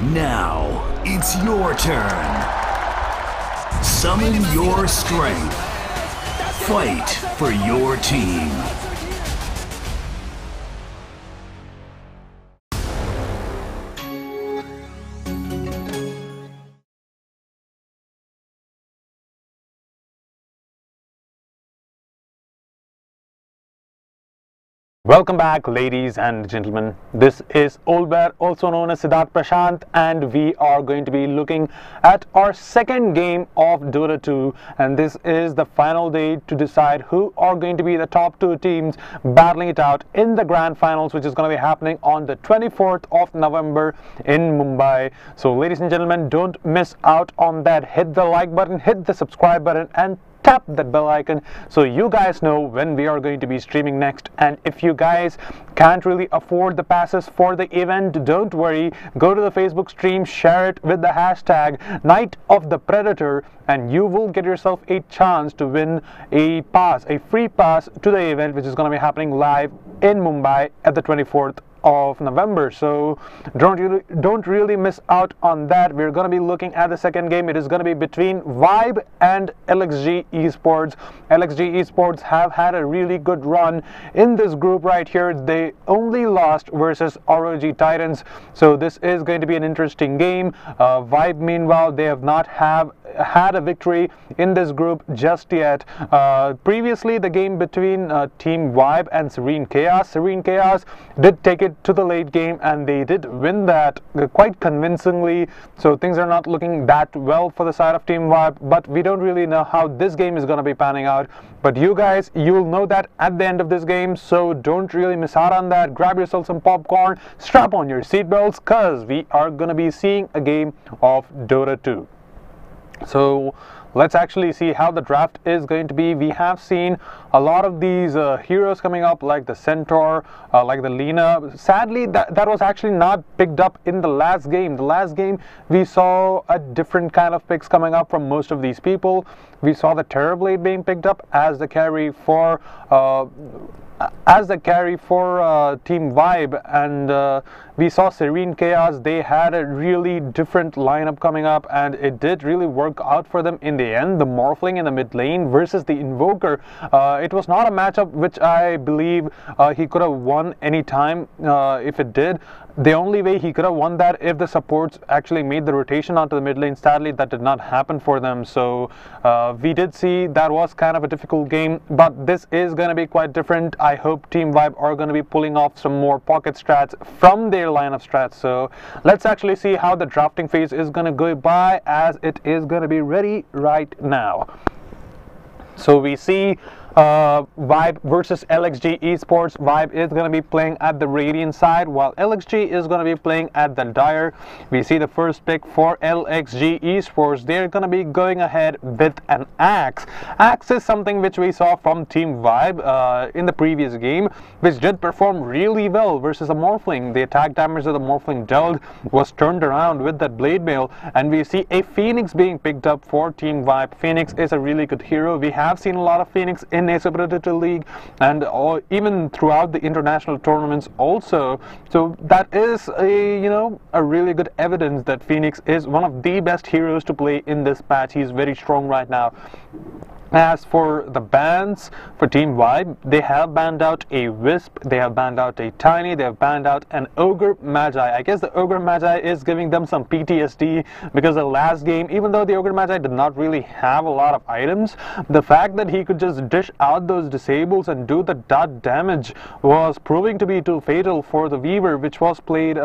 Now, it's your turn. Summon your strength. Fight for your team. Welcome back, ladies and gentlemen. This is Old Bear, also known as Siddharth Prashant, and we are going to be looking at our second game of Dota 2, and this is the final day to decide who are going to be the top two teams battling it out in the grand finals, which is going to be happening on the 24th of November in Mumbai. So ladies and gentlemen, don't miss out on that. Hit the like button, hit the subscribe button, and tap that bell icon so you guys know when we are going to be streaming next. And if you guys can't really afford the passes for the event, don't worry, go to the Facebook stream, share it with the hashtag Night of the Predator, and you will get yourself a chance to win a pass, a free pass to the event, which is going to be happening live in Mumbai at the 24th of November. So don't really miss out on that. We're going to be looking at the second game. It is going to be between Vibe and LxG eSports. LxG eSports have had a really good run in this group right here. They only lost versus ROG Titans, so this is going to be an interesting game. Vibe, meanwhile, they have not had a victory in this group just yet. Previously, the game between Team Vibe and Serene Chaos did take it to the late game, and they did win that quite convincingly. So things are not looking that well for the side of Team Vibe, but we don't really know how this game is going to be panning out. But you guys, you'll know that at the end of this game, so don't really miss out on that. Grab yourself some popcorn, strap on your seatbelts, because we are going to be seeing a game of Dota 2. So let's actually see how the draft is going to be. We have seen a lot of these heroes coming up, like the Centaur, like the Lina. Sadly, that was actually not picked up in the last game. The last game, we saw a different kind of picks coming up from most of these people. We saw the Terrorblade being picked up as the carry for Team Vibe, and we saw Serene Chaos. They had a really different lineup coming up, and it did really work out for them in the end. The Morphling in the mid lane versus the Invoker. It was not a matchup which I believe he could have won any time if it did. The only way he could have won that if the supports actually made the rotation onto the mid lane. Sadly, that did not happen for them. So we did see that was kind of a difficult game, but this is going to be quite different. I hope Team Vibe are going to be pulling off some more pocket strats from their line of strats. So let's actually see how the drafting phase is going to go by, as it is going to be ready right now. So we see Vibe versus LxG eSports. Vibe is going to be playing at the Radiant side, while LxG is going to be playing at the Dire. We see the first pick for LxG eSports. They're going to be going ahead with an Axe. Axe is something which we saw from Team Vibe in the previous game, which did perform really well versus a Morphling. The attack damage that the Morphling dealt was turned around with that Blade Mail, and we see a Phoenix being picked up for Team Vibe. Phoenix is a really good hero. We have seen a lot of Phoenix in Acer Predator League and even throughout the international tournaments also. So that is a really good evidence that Phoenix is one of the best heroes to play in this patch. He's very strong right now. As for the bans for Team Vibe, they have banned out a Wisp, they have banned out a Tiny, they have banned out an Ogre Magi. I guess the Ogre Magi is giving them some PTSD, because the last game, even though the Ogre Magi did not really have a lot of items, the fact that he could just dish out those disables and do the dot damage was proving to be too fatal for the Weaver, which was played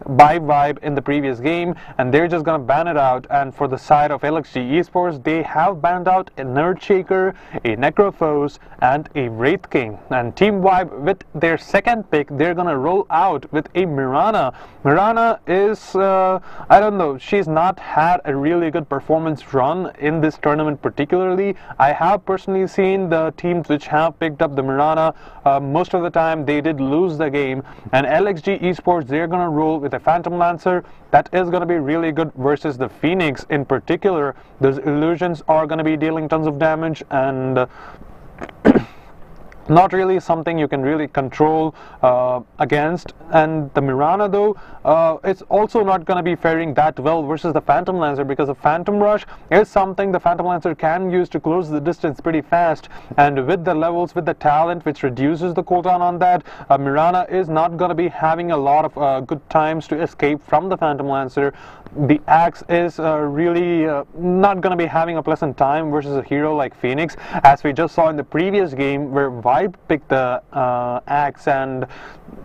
by Vibe in the previous game, and they're just gonna ban it out. And for the side of LxG eSports, they have banned out a Nerd Shaker, a Necrophos, and a Wraith King. And Team Vibe, with their second pick, they're gonna roll out with a Mirana. Mirana is I don't know, she's not had a really good performance run in this tournament particularly. I have personally seen the teams which have picked up the Mirana, most of the time they did lose the game. And LxG eSports, they're gonna roll with a Phantom Lancer. That is going to be really good versus the Phoenix in particular. Those illusions are going to be dealing tons of damage, and not really something you can really control against. And the Mirana, though, it's also not going to be faring that well versus the Phantom Lancer, because the Phantom Rush is something the Phantom Lancer can use to close the distance pretty fast, and with the levels, with the talent which reduces the cooldown on that, Mirana is not going to be having a lot of good times to escape from the Phantom Lancer. The Axe is really not going to be having a pleasant time versus a hero like Phoenix, as we just saw in the previous game where Vibe picked the Axe, and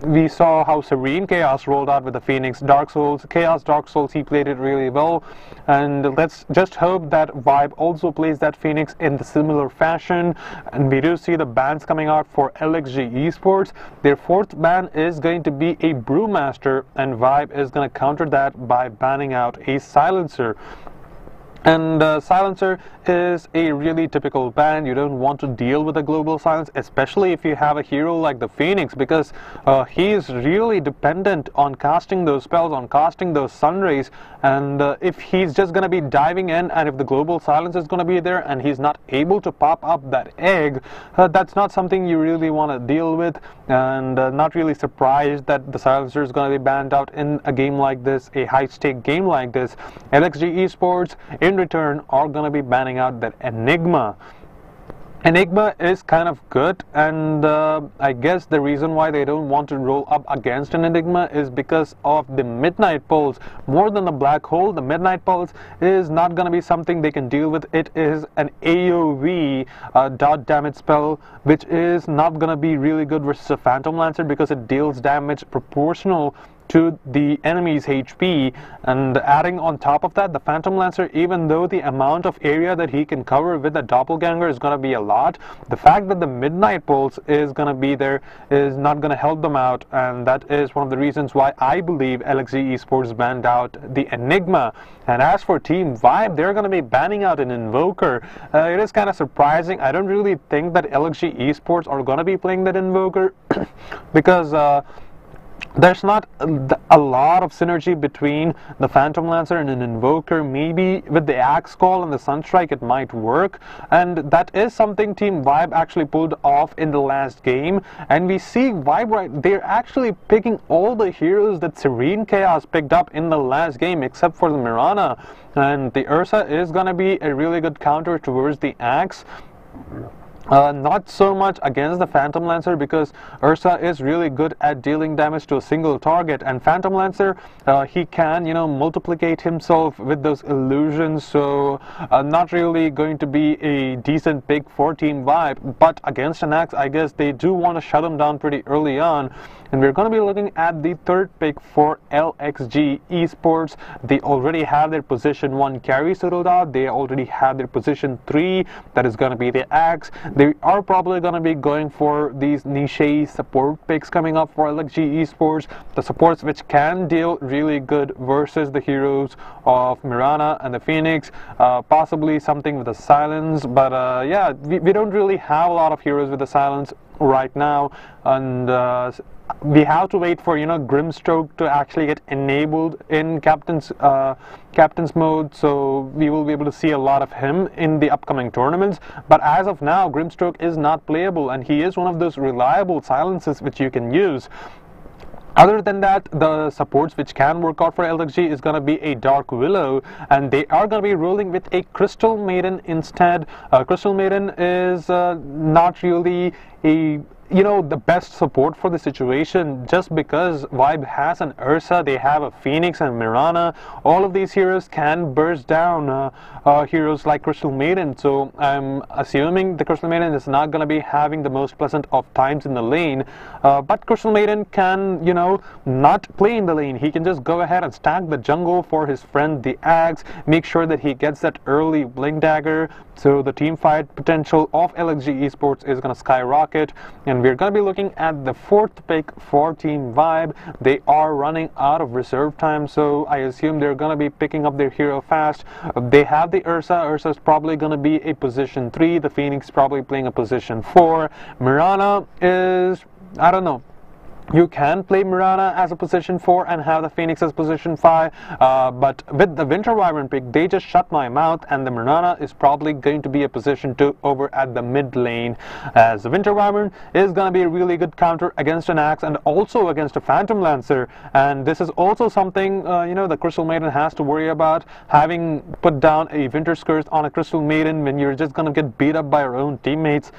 we saw how Serene Chaos rolled out with the Phoenix. Dark Souls, Chaos Dark Souls, he played it really well, and let's just hope that Vibe also plays that Phoenix in the similar fashion. And we do see the bans coming out for LxG eSports. Their fourth ban is going to be a Brewmaster, and Vibe is going to counter that by banning out a Silencer. And Silencer is a really typical ban. You don't want to deal with a global silence, especially if you have a hero like the Phoenix, because he is really dependent on casting those spells, on casting those sun rays. And if he's just going to be diving in, and if the global silence is going to be there and he's not able to pop up that egg, that's not something you really want to deal with. And not really surprised that the Silencer is going to be banned out in a game like this, a high-stake game like this. LxG eSports in return are going to be banning out that Enigma. Enigma is kind of good, and I guess the reason why they don't want to roll up against an Enigma is because of the Midnight Pulse. More than the Black Hole, the Midnight Pulse is not going to be something they can deal with. It is an AoE dot damage spell, which is not going to be really good versus a Phantom Lancer, because it deals damage proportional to the enemy's HP. And adding on top of that, the Phantom Lancer, even though the amount of area that he can cover with the Doppelganger is going to be a lot, the fact that the Midnight Pulse is going to be there is not going to help them out, and that is one of the reasons why I believe LxG eSports banned out the Enigma. And as for Team Vibe, they're going to be banning out an Invoker. It is kind of surprising. I don't really think that LxG eSports are going to be playing that Invoker because there's not a lot of synergy between the Phantom Lancer and an Invoker. Maybe with the Axe Call and the Sunstrike it might work, and that is something Team Vibe actually pulled off in the last game. And we see Vibe, right, they're actually picking all the heroes that Serene Chaos picked up in the last game except for the Mirana, and the Ursa is gonna be a really good counter towards the Axe. Not so much against the Phantom Lancer, because Ursa is really good at dealing damage to a single target, and Phantom Lancer, he can, multiplicate himself with those illusions, so not really going to be a decent pick for Team Vibe. But against an Axe, I guess they do want to shut him down pretty early on. And we're going to be looking at the third pick for LxG eSports. They already have their position 1 carry settled out. They already have their position 3, that is going to be the Axe. They are probably going to be going for these niche support picks coming up for LxG eSports, the supports which can deal really good versus the heroes of Mirana and the Phoenix, possibly something with the Silence. But yeah, we don't really have a lot of heroes with the Silence right now, and we have to wait for Grimstroke to actually get enabled in captain's mode, so we will be able to see a lot of him in the upcoming tournaments. But as of now, Grimstroke is not playable, and he is one of those reliable silences which you can use. Other than that, the supports which can work out for LxG is going to be a Dark Willow, and they are going to be rolling with a Crystal Maiden instead. Crystal Maiden is not really a the best support for the situation, just because Vibe has an Ursa, they have a Phoenix and Mirana. All of these heroes can burst down heroes like Crystal Maiden, so I'm assuming the Crystal Maiden is not going to be having the most pleasant of times in the lane. But Crystal Maiden can, not play in the lane. He can just go ahead and stack the jungle for his friend the Axe, make sure that he gets that early Blink Dagger, so the team fight potential of LxG eSports is going to skyrocket. And we're going to be looking at the fourth pick for Team Vibe. They are running out of reserve time, so I assume they're going to be picking up their hero fast. They have the Ursa. Ursa is probably going to be a position 3. The Phoenix probably playing a position 4. Mirana is, I don't know. You can play Mirana as a position 4 and have the Phoenix as position 5, but with the Winter Wyvern pick, they just shut my mouth, and the Mirana is probably going to be a position 2 over at the mid lane, as the Winter Wyvern is going to be a really good counter against an Axe and also against a Phantom Lancer. And this is also something, the Crystal Maiden has to worry about, having put down a Winter Curse on a Crystal Maiden when you're just going to get beat up by your own teammates.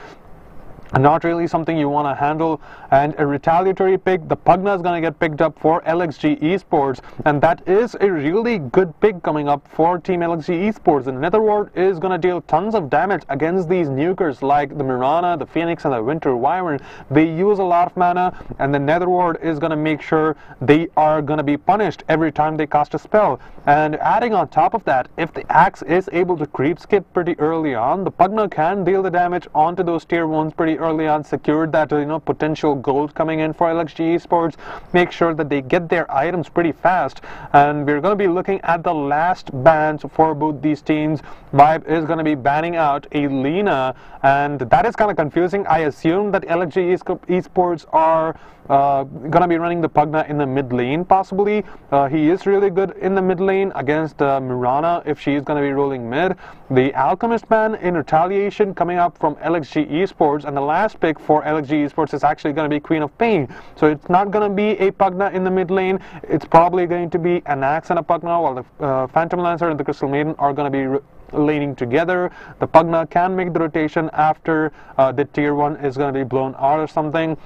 Not really something you want to handle. And a retaliatory pick, the Pugna is going to get picked up for LxG eSports, and that is a really good pick coming up for Team LxG eSports. And Netherward is going to deal tons of damage against these nukers like the Mirana, the Phoenix, and the Winter Wyvern. They use a lot of mana, and the Netherward is going to make sure they are going to be punished every time they cast a spell. And adding on top of that, if the Axe is able to creep skip pretty early on, the Pugna can deal the damage onto those tier 1s pretty early on, secured that potential gold coming in for LxG eSports, make sure that they get their items pretty fast. And we're going to be looking at the last bans for both these teams. Vibe is going to be banning out a Lina, and that is kind of confusing. I assume that LxG eSports are gonna be running the Pugna in the mid lane possibly. He is really good in the mid lane against Mirana if she is gonna be rolling mid. The Alchemist ban in retaliation coming up from LxG eSports, and the last pick for LxG eSports is actually gonna be Queen of Pain. So it's not gonna be a Pugna in the mid lane. It's probably going to be an Axe and a Pugna, while the Phantom Lancer and the Crystal Maiden are gonna be laning together. The Pugna can make the rotation after the tier 1 is going to be blown out or something.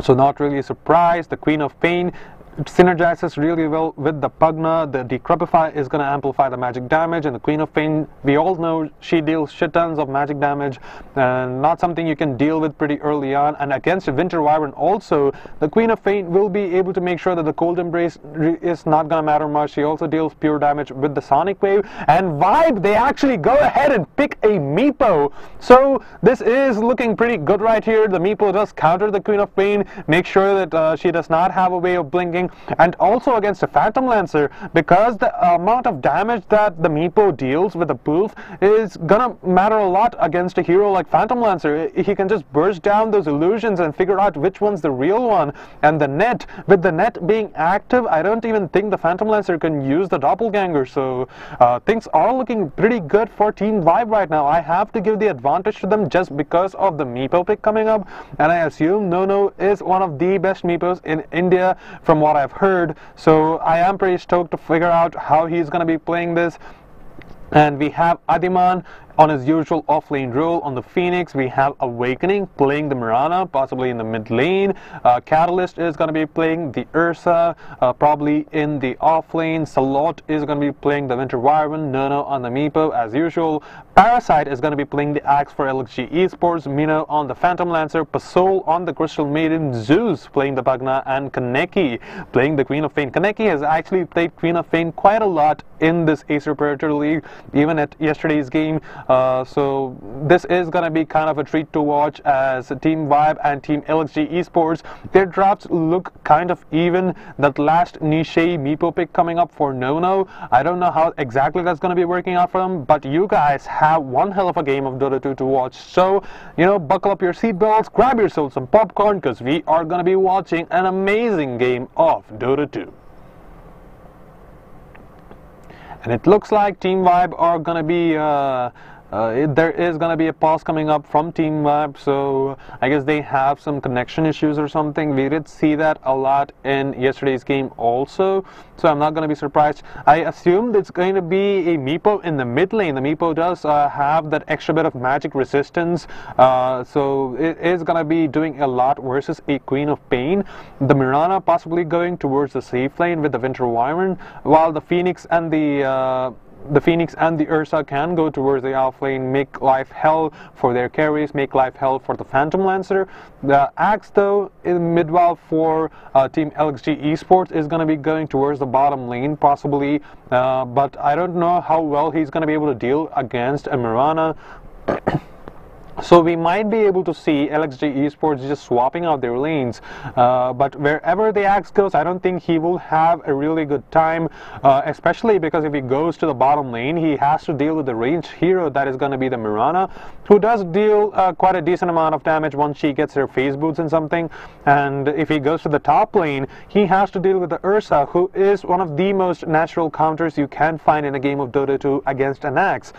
So not really a surprise. The Queen of Pain synergizes really well with the Pugna. The Decrepify is going to amplify the magic damage, and the Queen of Pain, we all know she deals shit tons of magic damage, and not something you can deal with pretty early on. And against Winter Wyvern also, the Queen of Pain will be able to make sure that the Cold Embrace is not going to matter much. She also deals pure damage with the Sonic Wave. And Vibe, they actually go ahead and pick a Meepo. So this is looking pretty good right here. The Meepo does counter the Queen of Pain, make sure that she does not have a way of blinking. And also against a Phantom Lancer, because the amount of damage that the Meepo deals with the Pulse is gonna matter a lot against a hero like Phantom Lancer. He can just burst down those illusions and figure out which one's the real one. And the net, with the net being active, I don't even think the Phantom Lancer can use the Doppelganger. So things are looking pretty good for Team Vibe right now. I have to give the advantage to them just because of the Meepo pick coming up, and I assume Nono is one of the best Meepos in India from what I've heard. So I am pretty stoked to figure out how he's going to be playing this. And we have Adiman on his usual off-lane role. On the Phoenix, we have Awakening playing the Mirana, possibly in the mid lane. Catalyst is going to be playing the Ursa, probably in the off-lane. Salot is going to be playing the Winter Wyvern. Nono on the Meepo as usual. Parasite is going to be playing the Axe for LxG eSports. Mino on the Phantom Lancer. Pasol on the Crystal Maiden. Zeus playing the Pugna, and Kaneki playing the Queen of Pain. Kaneki has actually played Queen of Pain quite a lot in this Acer Predator League, even at yesterday's game. So this is going to be kind of a treat to watch, as Team Vibe and Team LxG eSports, their drafts look kind of even. That last niche Meepo pick coming up for Nono, I don't know how exactly that's going to be working out for them, but you guys have one hell of a game of Dota 2 to watch. So, buckle up your seatbelts, grab yourself some popcorn, because we are going to be watching an amazing game of Dota 2. And it looks like Team Vibe are going to be there is going to be a pause coming up from Team Vibe, so I guess they have some connection issues or something. We did see that a lot in yesterday's game also, so I'm not going to be surprised. I assumed it's going to be a Meepo in the mid lane. The Meepo does have that extra bit of magic resistance, so it is going to be doing a lot versus a Queen of Pain. The Mirana possibly going towards the safe lane with the Winter Wyvern, while the Phoenix and the Ursa can go towards the off lane, make life hell for their carries, make life hell for the Phantom Lancer. The Axe, though, in mid-wall for Team LxG eSports is going to be going towards the bottom lane, possibly, but I don't know how well he's going to be able to deal against a Mirana. So we might be able to see LxG eSports just swapping out their lanes, but wherever the Axe goes, I don't think he will have a really good time, especially because if he goes to the bottom lane, he has to deal with the ranged hero that is going to be the Mirana, who does deal quite a decent amount of damage once she gets her phase boots and something. And if he goes to the top lane, he has to deal with the Ursa, who is one of the most natural counters you can find in a game of Dota 2 against an Axe.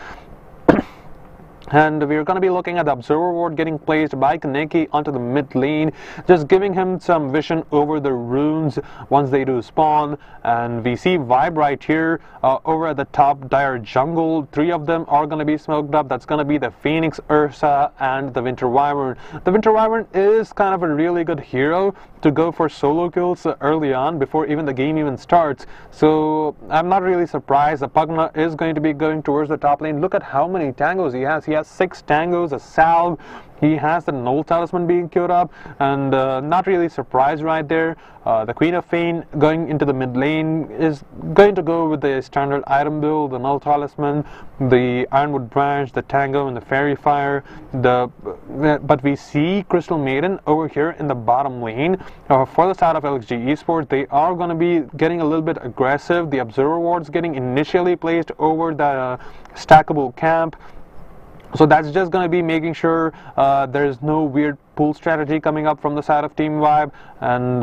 And we're going to be looking at the Observer Ward getting placed by Kaneki onto the mid lane, just giving him some vision over the runes once they do spawn. And we see Vibe right here over at the top dire jungle. 3 of them are going to be smoked up. That's going to be the Phoenix, Ursa, and the Winter Wyvern. The Winter Wyvern is kind of a really good hero to go for solo kills early on before even the game even starts. So I'm not really surprised. The Pugna is going to be going towards the top lane. Look at how many tangos he has. He has 6 tangos, a salve. He has the Null Talisman being queued up, and not really surprised right there. The Queen of Fane going into the mid lane is going to go with the standard item build, the Null Talisman, the Ironwood Branch, the Tango, and the Fairy Fire. But we see Crystal Maiden over here in the bottom lane. For the side of LxG eSports, they are going to be getting a little bit aggressive. The Observer Wards getting initially placed over the stackable camp. So that's just going to be making sure there's no weird pull strategy coming up from the side of Team Vibe. And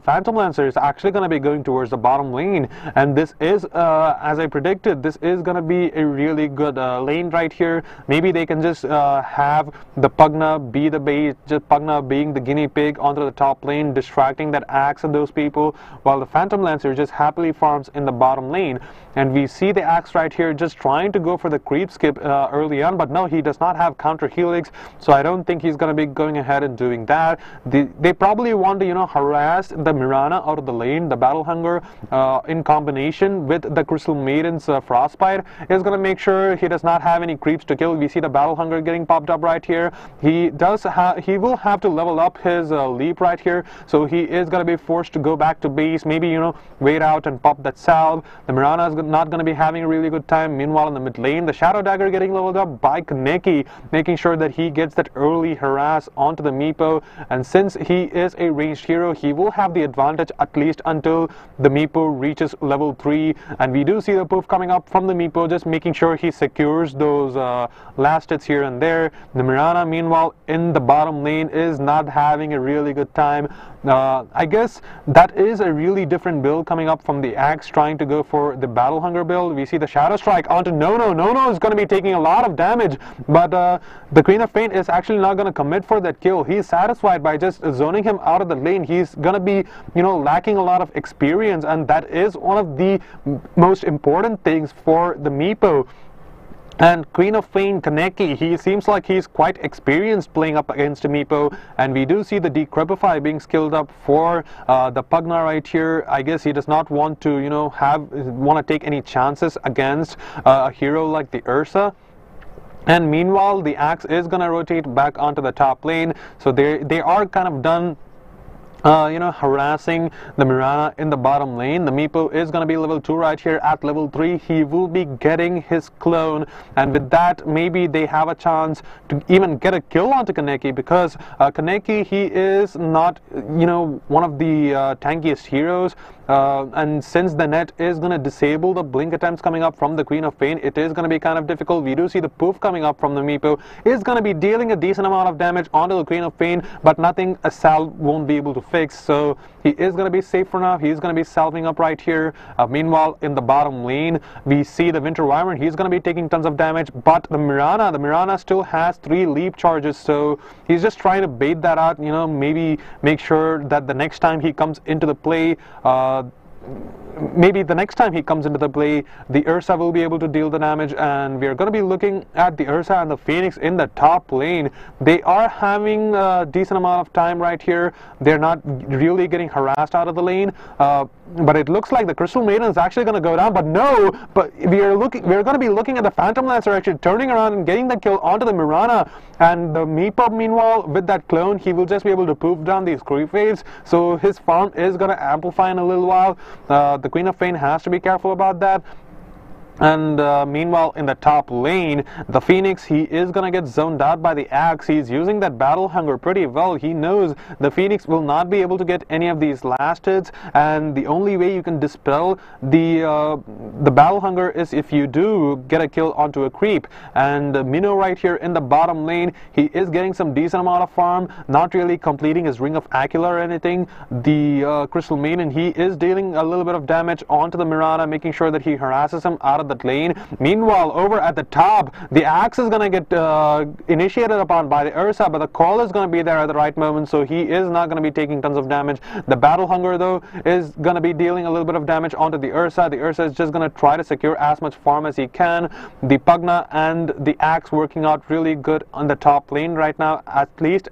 Phantom Lancer is actually going to be going towards the bottom lane, and this is as I predicted, this is going to be a really good lane right here. Maybe they can just have the Pugna be the bait, just Pugna being the guinea pig onto the top lane, distracting that Axe and those people, while the Phantom Lancer just happily farms in the bottom lane. And we see the Axe right here just trying to go for the creep skip early on, but no, he does not have counter helix, so I don't think he's going to be going ahead and doing that. They probably want to, you know, harass the Mirana out of the lane. The Battle Hunger in combination with the Crystal Maiden's Frostbite is going to make sure he does not have any creeps to kill. We see the Battle Hunger getting popped up right here. He will have to level up his leap right here, so he is going to be forced to go back to base, maybe, you know, wait out and pop that salve. The Mirana is not going to be having a really good time. Meanwhile, in the mid lane, the Shadow Dagger getting leveled up by Kaneki, making sure that he gets that early harass onto the Meepo. And since he is a ranged hero, he will have the advantage at least until the Meepo reaches level 3. And we do see the poof coming up from the Meepo, just making sure he secures those last hits here and there. The Mirana, meanwhile, in the bottom lane is not having a really good time. I guess that is a really different build coming up from the Axe trying to go for the Battle Hunger build. We see the Shadow Strike onto Nono. Nono is going to be taking a lot of damage, but the Queen of Fane is actually not going to commit for that kill. He's satisfied by just zoning him out of the lane. He's going to be, you know, lacking a lot of experience, and that is one of the most important things for the Meepo. And Queen of Fane, Kaneki, he seems like he's quite experienced playing up against a Meepo, and we do see the Decrepify being skilled up for the Pugna right here. I guess he does not want to, you know, want to take any chances against a hero like the Ursa. And meanwhile, the Axe is going to rotate back onto the top lane, so they are kind of done you know, harassing the Mirana in the bottom lane. The Meepo is going to be level 2 right here. At level 3, he will be getting his clone, and with that, maybe they have a chance to even get a kill onto Kaneki, because Kaneki, he is not, you know, one of the tankiest heroes. And since the net is going to disable the blink attempts coming up from the Queen of Fane, it is going to be kind of difficult. We do see the poof coming up from the Meepo is going to be dealing a decent amount of damage onto the Queen of Fane, but nothing a salve won't be able to fix. So he is going to be safe for now. He's going to be salving up right here. Meanwhile, in the bottom lane, we see the Winter Wyvern. He's going to be taking tons of damage, but the Mirana still has 3 leap charges, so he's just trying to bait that out, you know, maybe make sure that the next time he comes into the play, the Ursa will be able to deal the damage. And we are going to be looking at the Ursa and the Phoenix in the top lane. They are having a decent amount of time right here. They're not really getting harassed out of the lane, but it looks like the Crystal Maiden is actually going to go down. But no, but we're going to be looking at the Phantom Lancer actually turning around and getting the kill onto the Mirana. And the Meepo, meanwhile, with that clone, he will just be able to poof down these creep waves, so his farm is going to amplify in a little while. The Queen of Fane has to be careful about that. And meanwhile, in the top lane, the Phoenix, he is gonna get zoned out by the Axe. He's using that battle hunger pretty well. He knows the Phoenix will not be able to get any of these last hits, and the only way you can dispel the battle hunger is if you do get a kill onto a creep. And Minnow right here in the bottom lane, he is getting some decent amount of farm, not really completing his Ring of Aquila or anything. The Crystal Maiden, he is dealing a little bit of damage onto the Mirana, making sure that he harasses him out of that lane. Meanwhile, over at the top, the Axe is going to get initiated upon by the Ursa, but the call is going to be there at the right moment, so he is not going to be taking tons of damage. The battle hunger, though, is going to be dealing a little bit of damage onto the Ursa. The Ursa is just going to try to secure as much farm as he can. The Pugna and the Axe working out really good on the top lane right now, at least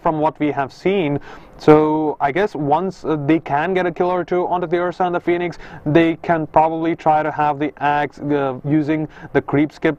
from what we have seen. So I guess once they can get a kill or two onto the Ursa and the Phoenix, they can probably try to have the Axe using the creep skip,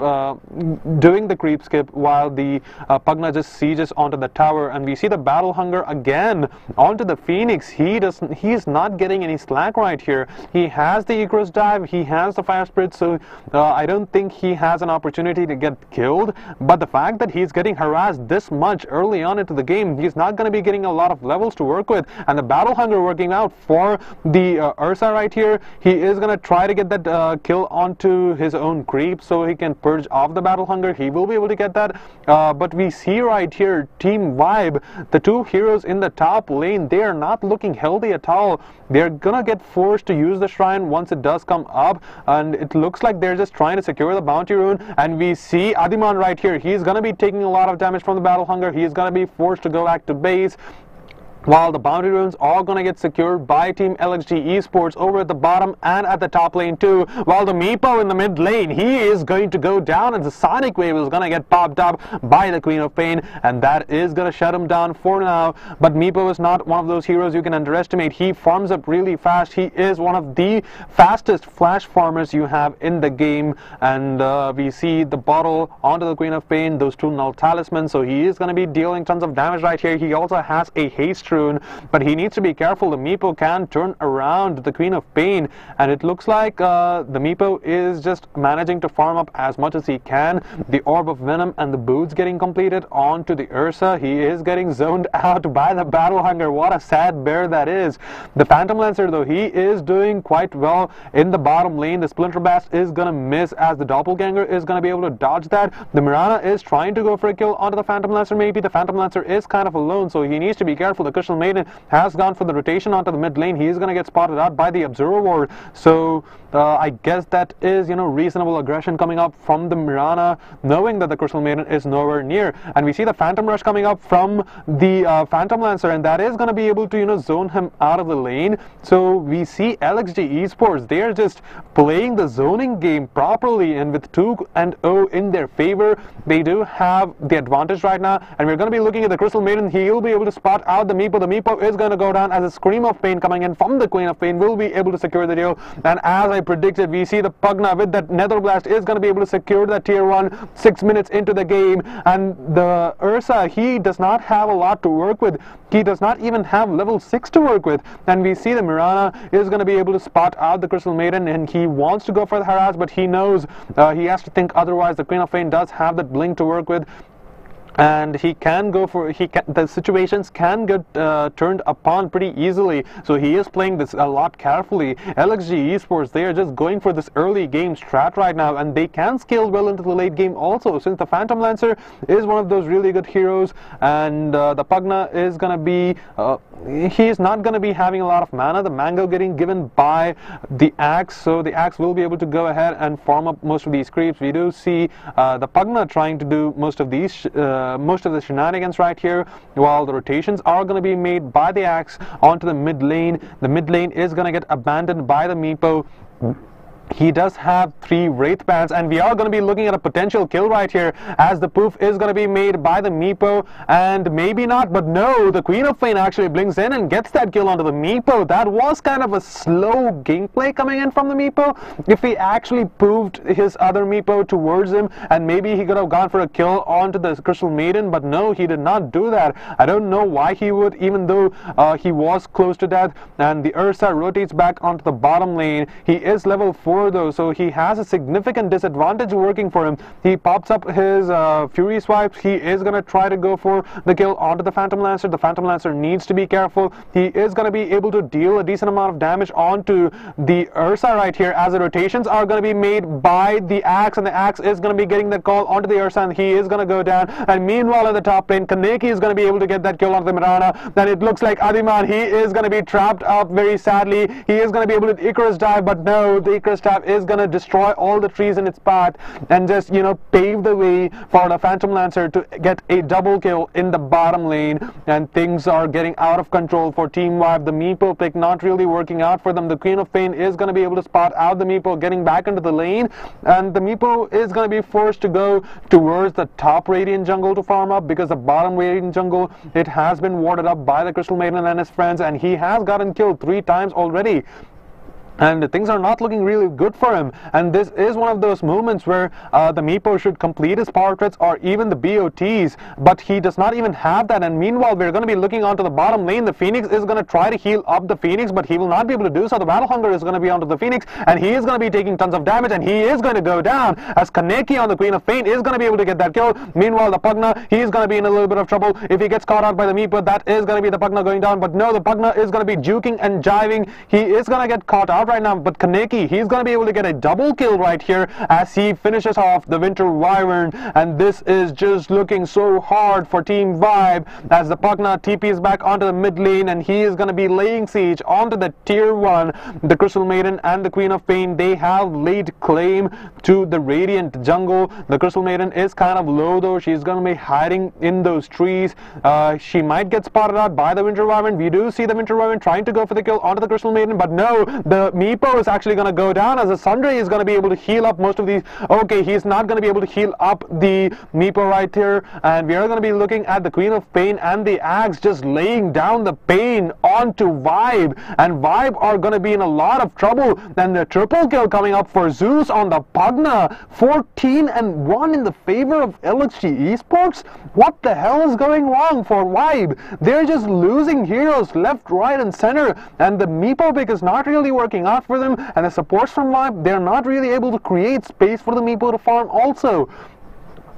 doing the creep skip while the Pugna just sieges onto the tower. And we see the battle hunger again onto the Phoenix. He's not getting any slack right here. He has the Icarus dive, he has the fire spirit, so I don't think he has an opportunity to get killed. But the fact that he's getting harassed this much early on into the game, he's not going to be getting a lot of levels to work with. And the battle hunger working out for the Ursa right here. He is going to try to get that kill onto his own creep so he can purge off the battle hunger. He will be able to get that. But we see right here Team Vibe, the two heroes in the top lane, they are not looking healthy at all. They're gonna get forced to use the shrine once it does come up, and it looks like they're just trying to secure the bounty rune. And we see Adiman right here. He's gonna be taking a lot of damage from the battle hunger. He's gonna be forced to go back to base, while the bounty runes are going to get secured by Team LxG eSports over at the bottom and at the top lane too. While the Meepo in the mid lane, he is going to go down, and the Sonic Wave is going to get popped up by the Queen of Pain, and that is going to shut him down for now. But Meepo is not one of those heroes you can underestimate. He farms up really fast. He is one of the fastest flash farmers you have in the game. And we see the bottle onto the Queen of Pain, those two null talismans, so he is going to be dealing tons of damage right here. He also has a haste rune, but he needs to be careful. The Meepo can turn around the Queen of Pain, and it looks like the Meepo is just managing to farm up as much as he can. The Orb of Venom and the boots getting completed onto the Ursa. He is getting zoned out by the battle hunger. What a sad bear that is. The Phantom Lancer, though, he is doing quite well in the bottom lane. The Splinter Blast is gonna miss as the Doppelganger is gonna be able to dodge that. The Mirana is trying to go for a kill onto the Phantom Lancer. Maybe the Phantom Lancer is kind of alone, so he needs to be careful. The Crystal Maiden has gone for the rotation onto the mid lane. He is going to get spotted out by the Observer Ward. So I guess that is, reasonable aggression coming up from the Mirana, knowing that the Crystal Maiden is nowhere near. And we see the Phantom Rush coming up from the Phantom Lancer, and that is going to be able to, zone him out of the lane. So we see LxG eSports, they are just playing the zoning game properly, and with 2-0 in their favor, they do have the advantage right now. And we're going to be looking at the Crystal Maiden. He'll be able to spot out the Meepo. The Meepo is going to go down as a Scream of Pain coming in from the Queen of Pain will be able to secure the deal. And as I predicted, we see the Pugna with that Nether Blast is going to be able to secure that tier 1 6 minutes into the game. And the Ursa, he does not have a lot to work with. He does not even have level 6 to work with. And we see the Mirana is going to be able to spot out the Crystal Maiden, and he wants to go for the harass, but he knows he has to think otherwise. The Queen of Pain does have that blink to work with, and he can go for, the situations can get turned upon pretty easily. So he is playing this a lot carefully. LxG eSports, they are just going for this early game strat right now, and they can scale well into the late game also, since the Phantom Lancer is one of those really good heroes, and the Pugna is going to be, he is not going to be having a lot of mana. The Mango getting given by the Axe, so the Axe will be able to go ahead and farm up most of these creeps. We do see the Pugna trying to do most of these most of the shenanigans right here, while the rotations are going to be made by the Axe onto the mid lane. The mid lane is going to get abandoned by the Meepo. He does have 3 Wraith Bands, and we are going to be looking at a potential kill right here, as the poof is going to be made by the Meepo, and maybe not, but no, the Queen of Pain actually blinks in and gets that kill onto the Meepo. That was kind of a slow gameplay coming in from the Meepo. If he actually poofed his other Meepo towards him, and maybe he could have gone for a kill onto the Crystal Maiden, but no, he did not do that. I don't know why he would, even though he was close to death. And the Ursa rotates back onto the bottom lane. He is level 4 though, so he has has a significant disadvantage working for him. He pops up his Fury swipes. He is going to try to go for the kill onto the Phantom Lancer. The Phantom Lancer needs to be careful. He is going to be able to deal a decent amount of damage onto the Ursa right here, as the rotations are going to be made by the Axe, and the Axe is going to be getting that call onto the Ursa, and he is going to go down. And meanwhile, in the top lane, Kaneki is going to be able to get that kill onto the Mirana. Then it looks like Adiman, he is going to be trapped up very sadly. He is going to be able to Icarus dive, but no, the Icarus dive is going to destroy all the trees in its path and just, you know, pave the way for the Phantom Lancer to get a double kill in the bottom lane. And things are getting out of control for Team Vibe. The Meepo pick not really working out for them. The Queen of Pain is going to be able to spot out the Meepo getting back into the lane, and the Meepo is going to be forced to go towards the top Radiant jungle to farm up, because the bottom Radiant jungle, it has been warded up by the Crystal Maiden and his friends, and he has gotten killed 3 times already. And things are not looking really good for him. And this is one of those moments where the Meepo should complete his power threats or even the BOTs, but he does not even have that. And meanwhile, we're going to be looking onto the bottom lane. The Phoenix is going to try to heal up the Phoenix, but he will not be able to do so. The Battle Hunger is going to be onto the Phoenix, and he is going to be taking tons of damage, and he is going to go down, as Kaneki on the Queen of Pain is going to be able to get that kill. Meanwhile, the Pugna, he is going to be in a little bit of trouble. If he gets caught out by the Meepo, that is going to be the Pugna going down. But no, the Pugna is going to be juking and jiving. He is going to get caught out right now, but Kaneki, he's going to be able to get a double kill right here as he finishes off the Winter Wyvern. And this is just looking so hard for Team Vibe, as the Pugna TPs back onto the mid lane, and he is going to be laying siege onto the tier 1. The Crystal Maiden and the Queen of Pain, they have laid claim to the Radiant jungle. The Crystal Maiden is kind of low though. She's going to be hiding in those trees. She might get spotted out by the Winter Wyvern. We do see the Winter Wyvern trying to go for the kill onto the Crystal Maiden, but no, the Meepo is actually going to go down, as the Sundray is going to be able to heal up most of these. Okay, he's not going to be able to heal up the Meepo right here, and we are going to be looking at the Queen of Pain and the Axe just laying down the pain onto Vibe, and Vibe are going to be in a lot of trouble. Then the triple kill coming up for Zeus on the Pugna, 14-1 in the favor of LxG eSports. What the hell is going wrong for Vibe? They're just losing heroes left, right, and center, and the Meepo pick is not really working out for them, and the supports from Vibe, they're not really able to create space for the Meepo to farm also.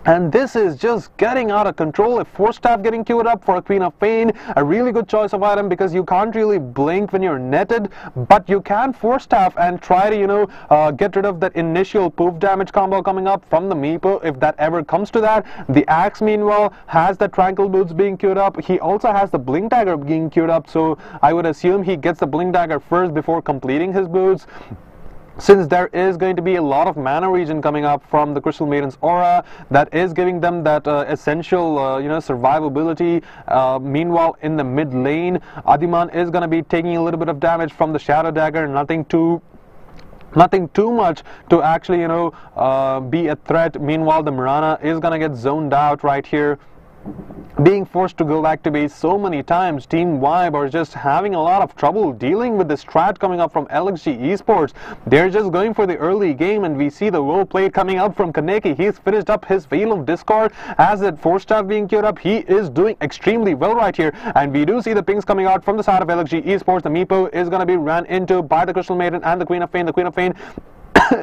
And this is just getting out of control. A Force Staff getting queued up for a Queen of Pain, a really good choice of item, because you can't really blink when you're netted, but you can Force Staff and try to, you know, get rid of that initial poof damage combo coming up from the Meepo, if that ever comes to that. The Axe, meanwhile, has the Tranquil Boots being queued up. He also has the Blink Dagger being queued up, so I would assume he gets the Blink Dagger first before completing his boots, since there is going to be a lot of mana regen coming up from the Crystal Maiden's aura that is giving them that essential you know, survivability. Meanwhile, in the mid lane, Adiman is going to be taking a little bit of damage from the Shadow Dagger, nothing too much to actually, you know, be a threat. Meanwhile, the Mirana is going to get zoned out right here, being forced to go back to base so many times. Team Vibe are just having a lot of trouble dealing with the strat coming up from LxG eSports. They're just going for the early game, and we see the role play coming up from Kaneki. He's finished up his Veil of Discord as that Force Staff being queued up. He is doing extremely well right here, and we do see the pings coming out from the side of LxG eSports. The Meepo is going to be ran into by the Crystal Maiden and the Queen of Pain. The Queen of Pain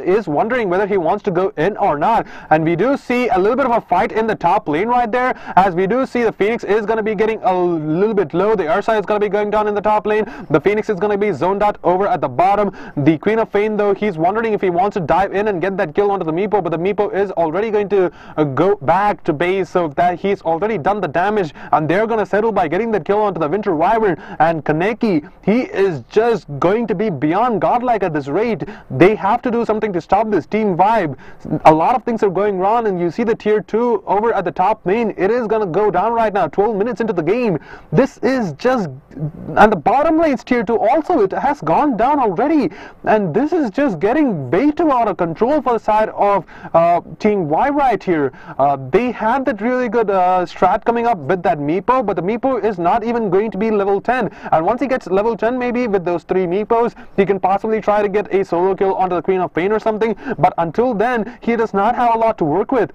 is wondering whether he wants to go in or not, and we do see a little bit of a fight in the top lane right there, as we do see the Phoenix is going to be getting a little bit low. The Ursa is going to be going down in the top lane. The Phoenix is going to be zoned out over at the bottom. The Queen of Pain, though, he's wondering if he wants to dive in and get that kill onto the Meepo, but the Meepo is already going to go back to base, so that he's already done the damage, and they're going to settle by getting that kill onto the Winter Wyvern. And Kaneki, he is just going to be beyond godlike at this rate. They have to do something to stop this Team Vibe. A lot of things are going wrong, and you see the tier 2 over at the top lane. It is going to go down right now, 12 minutes into the game. This is just, and the bottom lane's tier 2 also, it has gone down already, and this is just getting way too out of control for the side of Team Vibe right here. They had that really good strat coming up with that Meepo, but the Meepo is not even going to be level 10, and once he gets level 10, maybe with those 3 Meepos, he can possibly try to get a solo kill onto the Queen of Pain or something, but until then, he does not have a lot to work with.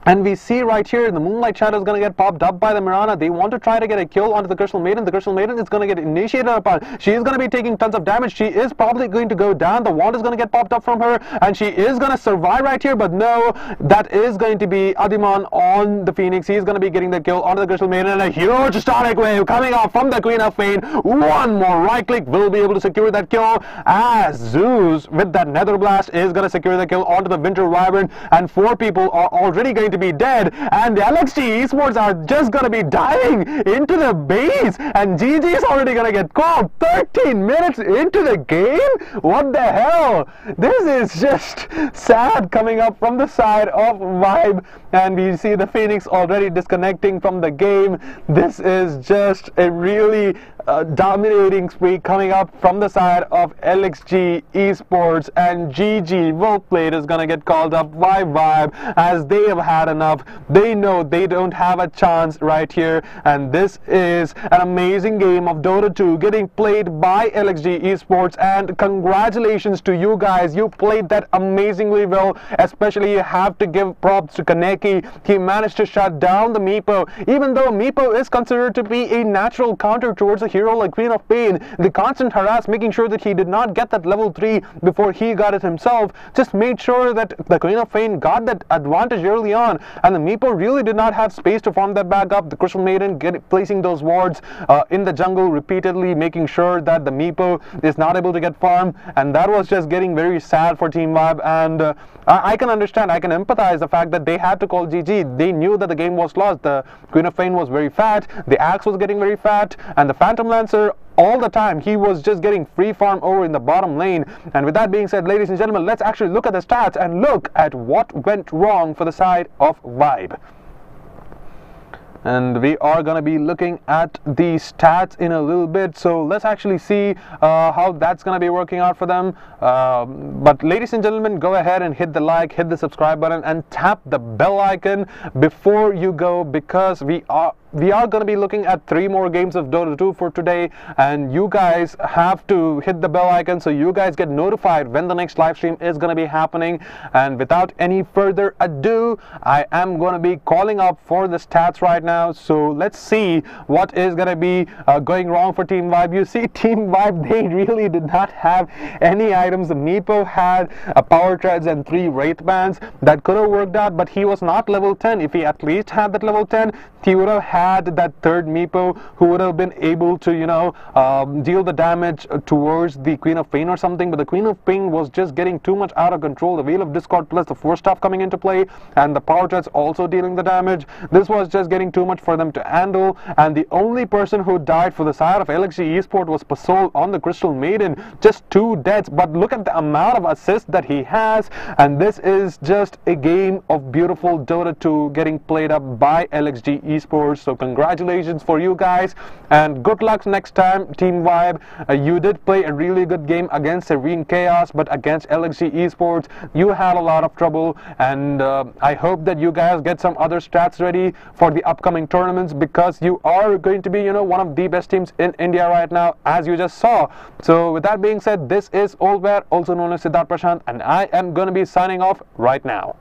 And we see right here, the Moonlight Shadow is going to get popped up by the Mirana. They want to try to get a kill onto the Crystal Maiden. The Crystal Maiden is going to get initiated upon. She is going to be taking tons of damage. She is probably going to go down. The wand is going to get popped up from her, and she is going to survive right here. But no, that is going to be Adiman on the Phoenix. He's going to be getting the kill onto the Crystal Maiden, and a huge Sonic Wave coming off from the Queen of Pain. One more right click will be able to secure that kill, as Zeus with that Nether Blast is going to secure the kill onto the Winter Wyvern, and 4 people are already going to be dead, and the LxG eSports are just going to be diving into the base, and GG is already going to get called 13 minutes into the game. What the hell? This is just sad coming up from the side of Vibe, and we see the Phoenix already disconnecting from the game. This is just a really dominating spree coming up from the side of LxG eSports, and GG, well played, is gonna get called up by Vibe, as they have had enough. They know they don't have a chance right here, and this is an amazing game of Dota 2 getting played by LxG eSports, and congratulations to you guys. You played that amazingly well. Especially you have to give props to Kaneki. He managed to shut down the Meepo, even though Meepo is considered to be a natural counter towards a hero like Queen of Pain. The constant harass, making sure that he did not get that level 3 before he got it himself, just made sure that the Queen of Pain got that advantage early on, and the Meepo really did not have space to farm that back up. The Crystal Maiden placing those wards in the jungle repeatedly, making sure that the Meepo is not able to get farmed, and that was just getting very sad for Team Vibe. And I can understand, I can empathize the fact that they had to call GG. They knew that the game was lost. The Queen of Pain was very fat, the Axe was getting very fat, and the Phantom Lancer, all the time he was just getting free farm over in the bottom lane. And with that being said, ladies and gentlemen, let's actually look at the stats and look at what went wrong for the side of Vibe. And we are going to be looking at the stats in a little bit, so let's actually see how that's going to be working out for them. But ladies and gentlemen, go ahead and hit the like, hit the subscribe button, and tap the bell icon before you go, because we are going to be looking at 3 more games of Dota 2 for today, and you guys have to hit the bell icon so you guys get notified when the next live stream is going to be happening. And without any further ado, I am going to be calling up for the stats right now. So let's see what is going to be going wrong for Team Vibe. You see, Team Vibe, they really did not have any items. The Meepo had a Power Treads and 3 Wraith Bands. That could have worked out, but he was not level 10. If he at least had that level 10, he would have had that third Meepo who would have been able to, you know, deal the damage towards the Queen of Pain or something. But the Queen of Pain was just getting too much out of control. The Veil of Discord plus the Force Staff coming into play, and the Power Treads also dealing the damage. This was just getting too much for them to handle, and the only person who died for the side of LxG eSport was Pasol on the Crystal Maiden. Just 2 deaths, but look at the amount of assists that he has, and this is just a game of beautiful Dota 2 getting played up by LxG eSports. So congratulations for you guys, and good luck next time, Team Vibe. You did play a really good game against Serene Chaos, but against LxG eSports you had a lot of trouble, and I hope that you guys get some other stats ready for the upcoming tournaments, because you are going to be, you know, one of the best teams in India right now, as you just saw. So with that being said, this is Olver, also known as Siddharth Prashant, and I am going to be signing off right now.